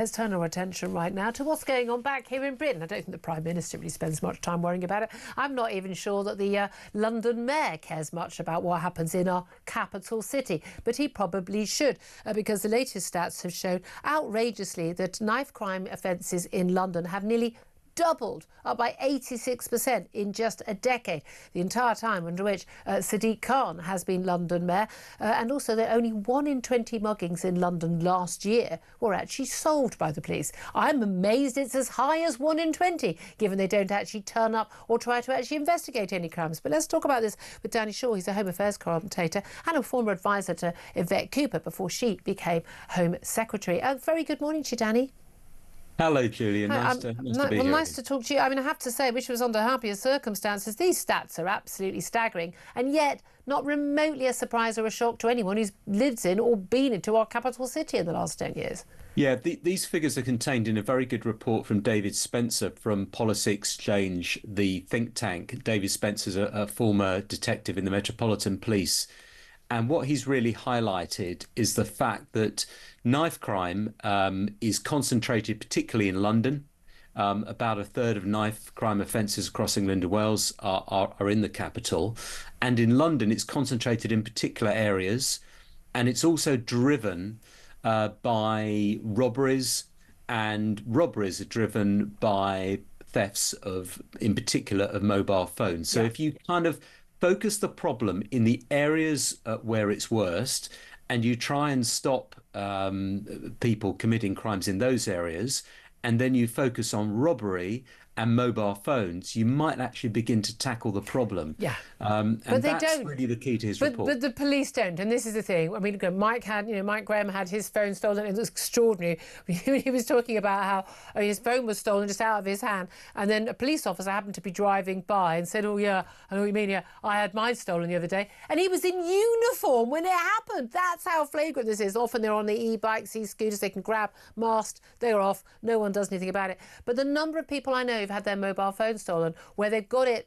Let's turn our attention right now to what's going on back here in Britain. I don't think the Prime Minister really spends much time worrying about it. I'm not even sure that the London Mayor cares much about what happens in our capital city, but he probably should, because the latest stats have shown outrageously that knife crime offences in London have nearly doubled, up by 86% in just a decade, the entire time under which Sadiq Khan has been London Mayor. And also that only 1 in 20 muggings in London last year were actually solved by the police. I'm amazed it's as high as 1 in 20, given they don't actually turn up or try to actually investigate any crimes. But let's talk about this with Danny Shaw. He's a Home Affairs commentator and a former advisor to Yvette Cooper before she became Home Secretary. Very good morning to you, Danny. Hello, Julia. Nice to be here. Nice to talk to you. I mean, I have to say, I wish it was under happier circumstances. These stats are absolutely staggering, and yet not remotely a surprise or a shock to anyone who's lived in or been into our capital city in the last 10 years. Yeah, these figures are contained in a very good report from David Spencer from Policy Exchange, the think tank. David Spencer's a former detective in the Metropolitan Police. And what he's really highlighted is the fact that knife crime is concentrated particularly in London. About a third of knife crime offences across England and Wales are in the capital. And in London, it's concentrated in particular areas. And it's also driven by robberies, and robberies are driven by thefts of, in particular, of mobile phones. So if you kind of focus the problem in the areas where it's worst, and you try and stop people committing crimes in those areas, and then you focus on robbery and mobile phones, you might actually begin to tackle the problem. Yeah, and but they that's don't. Really the key to his report. But the police don't, and this is the thing. I mean, Mike Graham had his phone stolen. It was extraordinary. He was talking about how his phone was stolen just out of his hand, and then a police officer happened to be driving by and said, "Oh yeah, I know what you mean. Yeah, I had mine stolen the other day," and he was in uniform when it happened. That's how flagrant this is. Often they're on the e-bikes, e-scooters. They can grab, masked. They're off. No one does anything about it. But the number of people I know who've had their mobile phone stolen, where they've got it,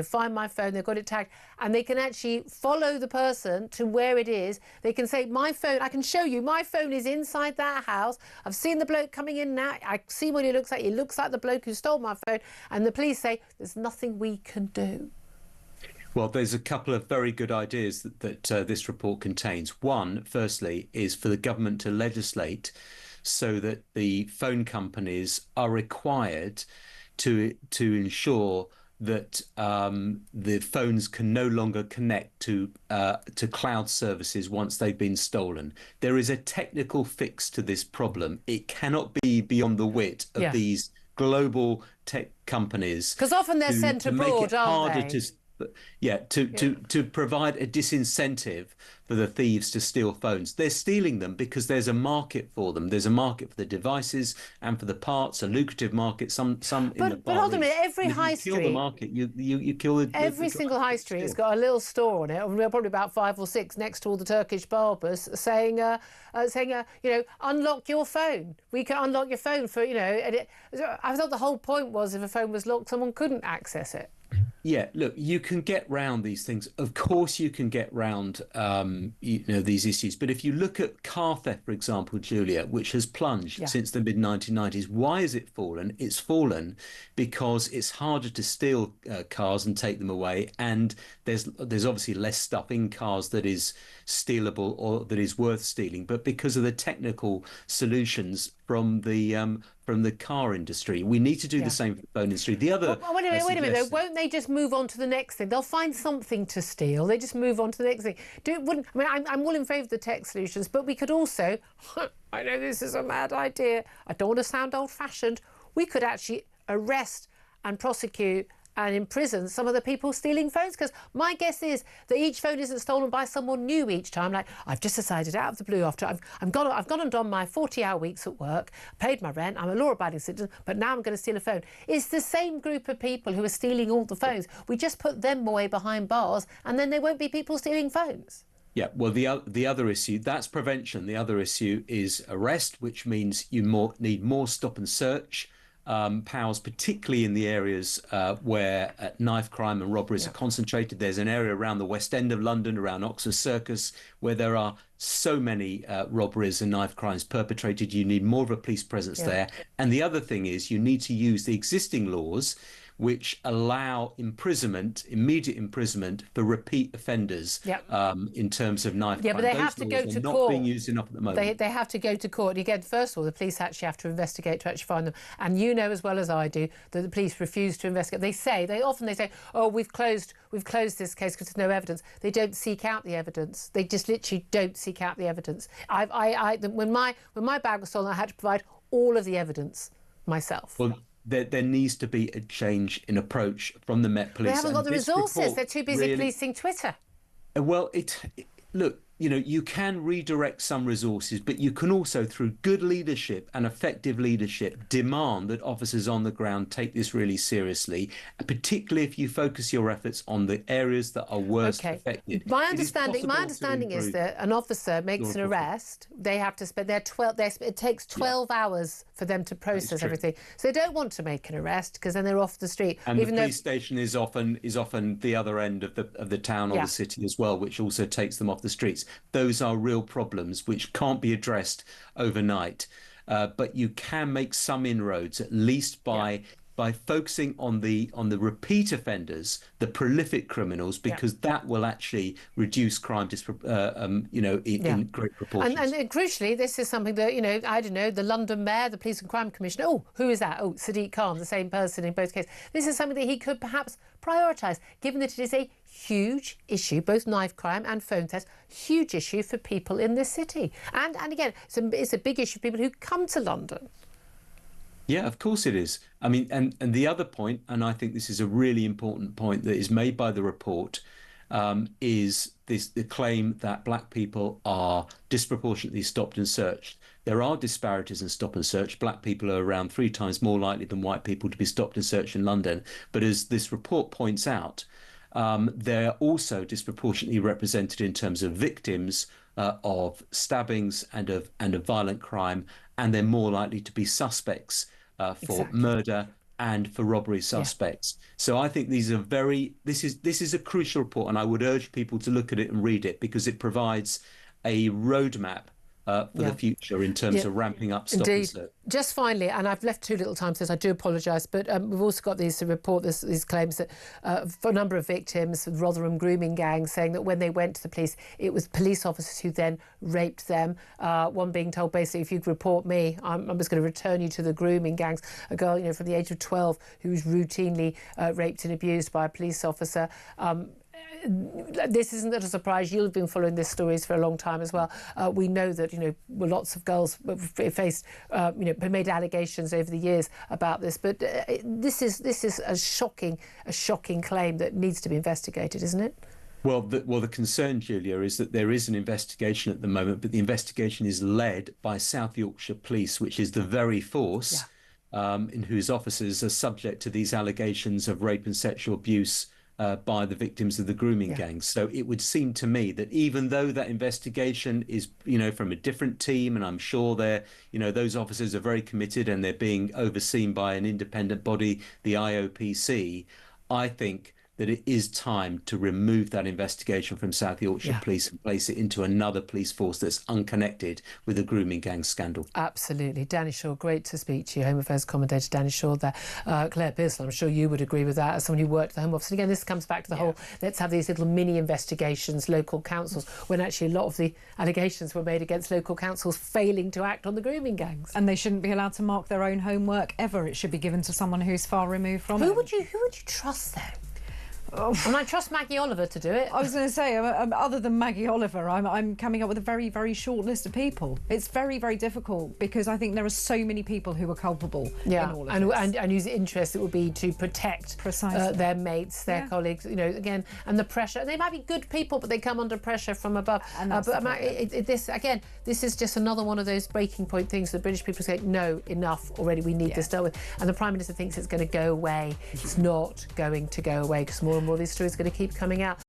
find my phone, they've got it tagged, and they can actually follow the person to where it is. They can say, my phone, I can show you, my phone is inside that house. I've seen the bloke coming in now. I see what he looks like. He looks like the bloke who stole my phone. And the police say, there's nothing we can do. Well, there's a couple of very good ideas that this report contains. One, firstly, is for the government to legislate so that the phone companies are required to ensure that the phones can no longer connect to cloud services once they've been stolen. There is a technical fix to this problem. It cannot be beyond the wit of these global tech companies, because often they're sent abroad, aren't they? To provide a disincentive for the thieves to steal phones. They're stealing them because there's a market for them. There's a market for the devices and for the parts, a lucrative market. Some in the but hold on a minute, every high street, kill the market, you kill the every single high street has got a little store on it, probably about 5 or 6, next to all the Turkish barbers, saying unlock your phone. We can unlock your phone for I thought the whole point was if a phone was locked, someone couldn't access it. Yeah, look, you can get round these things. Of course, you can get round, these issues. But if you look at car theft, for example, Julia, which has plunged since the mid-1990s, why has it fallen? It's fallen because it's harder to steal cars and take them away. And there's obviously less stuff in cars that is stealable or that is worth stealing. But because of the technical solutions from the car industry, we need to do the same for the phone industry. The other wait a minute though. Won't they just move on to the next thing? They'll find something to steal. They just move on to the next thing. I'm all in favour of the tech solutions, but we could also I know this is a mad idea, I don't want to sound old-fashioned, we could actually arrest and prosecute and imprison some of the people stealing phones, because my guess is that each phone isn't stolen by someone new each time. Like, I've just decided out of the blue, after I've gone and done my 40-hour weeks at work, paid my rent, I'm a law-abiding citizen, but now I'm going to steal a phone. It's the same group of people who are stealing all the phones. We just put them away behind bars, and then there won't be people stealing phones. Yeah, well, the other issue, that's prevention. The other issue is arrest, which means you need more stop and search powers, particularly in the areas where knife crime and robberies are concentrated. There's an area around the West End of London, around Oxford Circus, where there are so many robberies and knife crimes perpetrated. You need more of a police presence there. And the other thing is you need to use the existing laws which allow imprisonment, immediate imprisonment for repeat offenders in terms of knife crime. But they have to go to court. Not being used enough at the moment. They have to go to court. Again, first of all, the police actually have to investigate to actually find them. And you know as well as I do that the police refuse to investigate. They often say, oh, we've closed this case because there's no evidence. They don't seek out the evidence. They just literally don't seek out the evidence. When my bag was stolen, I had to provide all of the evidence myself. Well, there needs to be a change in approach from the Met Police. They haven't got the resources. They're too busy policing Twitter. Well, look, you can redirect some resources, but you can also, through good leadership and effective leadership, demand that officers on the ground take this really seriously, particularly if you focus your efforts on the areas that are worst affected. My understanding is that an officer makes an arrest. They have to spend it takes 12 hours for them to process everything. So they don't want to make an arrest because then they're off the street. And the police station is often the other end of the town or the city as well, which also takes them off the streets. Those are real problems which can't be addressed overnight, but you can make some inroads, at least by focusing on the repeat offenders, the prolific criminals, because that will actually reduce crime in great proportions. And crucially, this is something that, I don't know, the London Mayor, the Police and Crime Commissioner, who is that? Sadiq Khan, the same person in both cases. This is something that he could perhaps prioritise, given that it is a huge issue, both knife crime and phone theft, huge issue for people in this city. And again, it's a big issue for people who come to London. Yeah, of course it is. I mean, and the other point, and I think this is a really important point that is made by the report, is the claim that black people are disproportionately stopped and searched. There are disparities in stop and search. Black people are around 3 times more likely than white people to be stopped and searched in London. But as this report points out, they're also disproportionately represented in terms of victims of stabbings and of violent crime, and they're more likely to be suspects for murder and for robbery suspects. So I think this is a crucial report, and I would urge people to look at it and read it because it provides a roadmap for the future in terms of ramping up stop and search. Just finally, and I've left too little time, so I do apologise, but we've also got these claims that for a number of victims, Rotherham grooming gangs, saying that when they went to the police, it was police officers who then raped them. One being told, basically, if you report me, I'm just going to return you to the grooming gangs. A girl, from the age of 12 who was routinely raped and abused by a police officer. This isn't a surprise. You've been following these stories for a long time as well. We know that lots of girls faced made allegations over the years about this, but this is a shocking claim that needs to be investigated, isn't it? Well, the concern, Julia, is that there is an investigation at the moment, but the investigation is led by South Yorkshire Police, which is the very force in whose officers are subject to these allegations of rape and sexual abuse by the victims of the grooming gangs. So it would seem to me that even though that investigation is, from a different team, and I'm sure those officers are very committed and they're being overseen by an independent body, the IOPC, I think that it is time to remove that investigation from South Yorkshire Police and place it into another police force that's unconnected with the grooming gang scandal. Absolutely. Danny Shaw, great to speak to you. Home Affairs commentator Danny Shaw there. Claire Pearson, I'm sure you would agree with that as someone who worked at the Home Office. And again, this comes back to the whole, let's have these little mini investigations, local councils, when actually a lot of the allegations were made against local councils failing to act on the grooming gangs. And they shouldn't be allowed to mark their own homework ever. It should be given to someone who's far removed from it. Who would you trust, though? And I trust Maggie Oliver to do it. I was going to say, other than Maggie Oliver, I'm coming up with a very, very short list of people. It's very, very difficult because I think there are so many people who are culpable in all of this. And whose interest it would be to protect their mates, their colleagues, again, and the pressure. They might be good people, but they come under pressure from above. And this is just another one of those breaking point things. The British people say, no, enough already, we need this dealt with. And the Prime Minister thinks it's going to go away. It's not going to go away because more and more of these stories are going to keep coming out.